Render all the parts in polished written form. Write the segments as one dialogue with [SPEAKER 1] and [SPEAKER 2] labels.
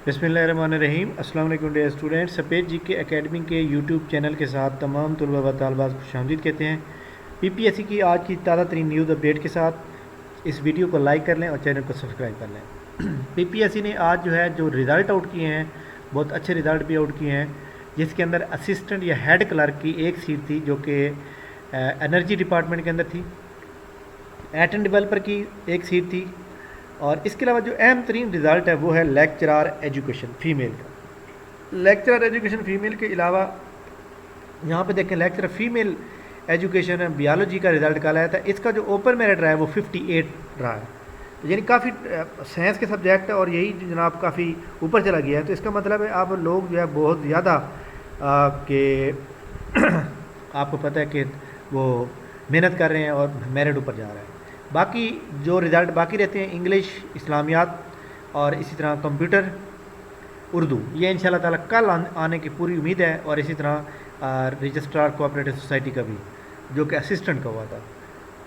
[SPEAKER 1] बिस्मिल्लाहिर्रहमानिर्रहीम। अस्सलाम वालेकुम डियर स्टूडेंट। सफ़ेद जी के एकेडमी के यूट्यूब चैनल के साथ तमाम तलबा व तालिबात को खुशामदीद कहते हैं। पीपीएससी की आज की ताज़ा तरीन न्यूज़ अपडेट के साथ इस वीडियो को लाइक कर लें और चैनल को सब्सक्राइब कर लें। पीपीएससी ने आज जो रिज़ल्ट आउट किए हैं, बहुत अच्छे रिज़ल्ट भी आउट किए हैं, जिसके अंदर असिस्टेंट या हेड क्लर्क की एक सीट थी जो कि एनर्जी डिपार्टमेंट के अंदर थी। एटन डेवलपर की एक सीट थी, और इसके अलावा जो अहम तरीन रिज़ल्ट है वो है लेक्चरर एजुकेशन फीमेल का। लेक्चरर एजुकेशन फीमेल के अलावा यहाँ पे देखें लेक्चरर फीमेल एजुकेशन बियोलॉजी का रिज़ल्ट निकाला आया था। इसका जो ओपन मेरिट रहा है वो 58 रहा है, यानी काफ़ी साइंस के सब्जेक्ट है और यही जनाब काफ़ी ऊपर चला गया है। तो इसका मतलब है आप लोग जो है बहुत ज़्यादा के आपको पता है कि वो मेहनत कर रहे हैं और मेरिट ऊपर जा रहा है। बाकी जो रिज़ल्ट बाकी रहते हैं इंग्लिश, इस्लामियात और इसी तरह कंप्यूटर, उर्दू, ये इंशाल्लाह ताला कल आने की पूरी उम्मीद है। और इसी तरह रजिस्ट्रार कोऑपरेटिव सोसाइटी का भी जो कि असिस्टेंट का हुआ था।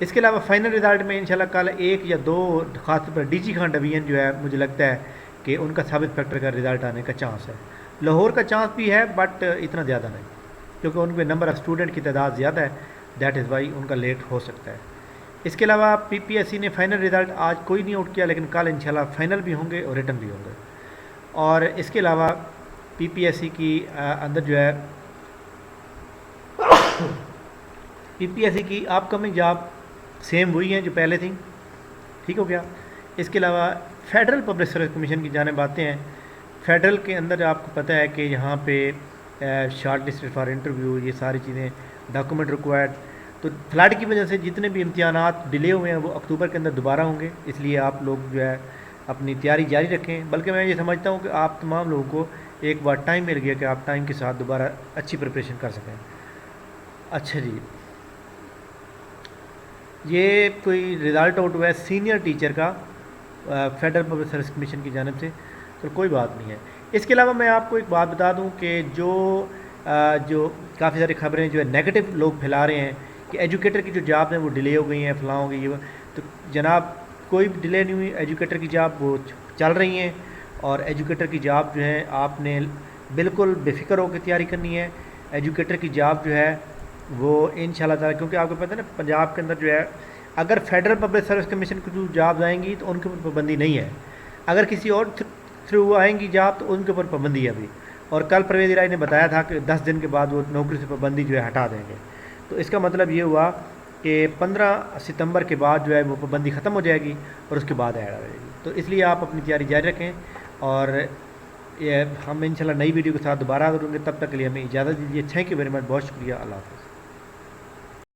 [SPEAKER 1] इसके अलावा फाइनल रिज़ल्ट में इंशाल्लाह कल 1 या 2 खास तौर पर डीजी खान डिवीजन जो है मुझे लगता है कि उनका सब इंस्पेक्टर का रिज़ल्ट आने का चांस है। लाहौर का चांस भी है बट इतना ज़्यादा नहीं, क्योंकि उनके नंबर ऑफ़ स्टूडेंट की तादाद ज़्यादा है, दैट इज़ वाई उनका लेट हो सकता है। इसके अलावा पीपीएससी ने फाइनल रिज़ल्ट आज कोई नहीं आउट किया, लेकिन कल इंशाल्लाह फाइनल भी होंगे और रिटर्न भी होंगे। और इसके अलावा पीपीएससी की अंदर जो है पीपीएससी की अपकमिंग जॉब सेम वही हैं जो पहले थी, ठीक हो गया। इसके अलावा फेडरल पब्लिक सर्विस कमीशन की जानिब आते हैं। फेडरल के अंदर आपको पता है कि यहाँ पे शॉर्ट लिस्टेड फॉर इंटरव्यू, ये सारी चीज़ें, डॉक्यूमेंट रिक्वायर्ड। तो फ्लड की वजह से जितने भी इम्तिहानात डिले हुए हैं वो अक्टूबर के अंदर दोबारा होंगे, इसलिए आप लोग जो है अपनी तैयारी जारी रखें। बल्कि मैं ये समझता हूँ कि आप तमाम लोगों को एक बार टाइम मिल गया कि आप टाइम के साथ दोबारा अच्छी प्रिपरेशन कर सकें। अच्छा जी, ये कोई रिज़ल्ट आउट हुआ है सीनियर टीचर का फेडरल पब्लिक सर्विस कमीशन की जानिब से, तो कोई बात नहीं है। इसके अलावा मैं आपको एक बात बता दूं कि जो काफ़ी सारी खबरें जो है नेगेटिव लोग फैला रहे हैं कि एजुकेटर की जो जॉब है वो डिले हो गई हैं, फलां हो गई है, तो जनाब कोई भी डिले नहीं हुई। एजुकेटर की जॉब वो चल रही हैं, और एजुकेटर की जॉब जो है आपने बिल्कुल बेफिक्र होकर तैयारी करनी है। एजुकेटर की जॉब जो है वो इंशाल्लाह ताला, क्योंकि आपको पता है ना पंजाब के अंदर जो है अगर फेडरल पब्लिक सर्विस कमीशन की जो जॉब आएंगी तो उनके ऊपर पाबंदी नहीं है, अगर किसी और थ्रू आएंगी जॉब तो उनके ऊपर पाबंदी है अभी। और कल परवेज़ इलाही ने बताया था कि 10 दिन के बाद वो नौकरी से पाबंदी जो है हटा देंगे। तो इसका मतलब ये हुआ कि 15 सितंबर के बाद जो है वो पाबंदी ख़त्म हो जाएगी और उसके बाद ऐड आ जाएगी। तो इसलिए आप अपनी तैयारी जारी रखें, और ये हम इंशाल्लाह नई वीडियो के साथ दोबारा करेंगे। तब तक के लिए हमें इजाज़त दीजिए। थैंक यू वेरी मच, बहुत शुक्रिया, अल्लाह हाफ़िज़।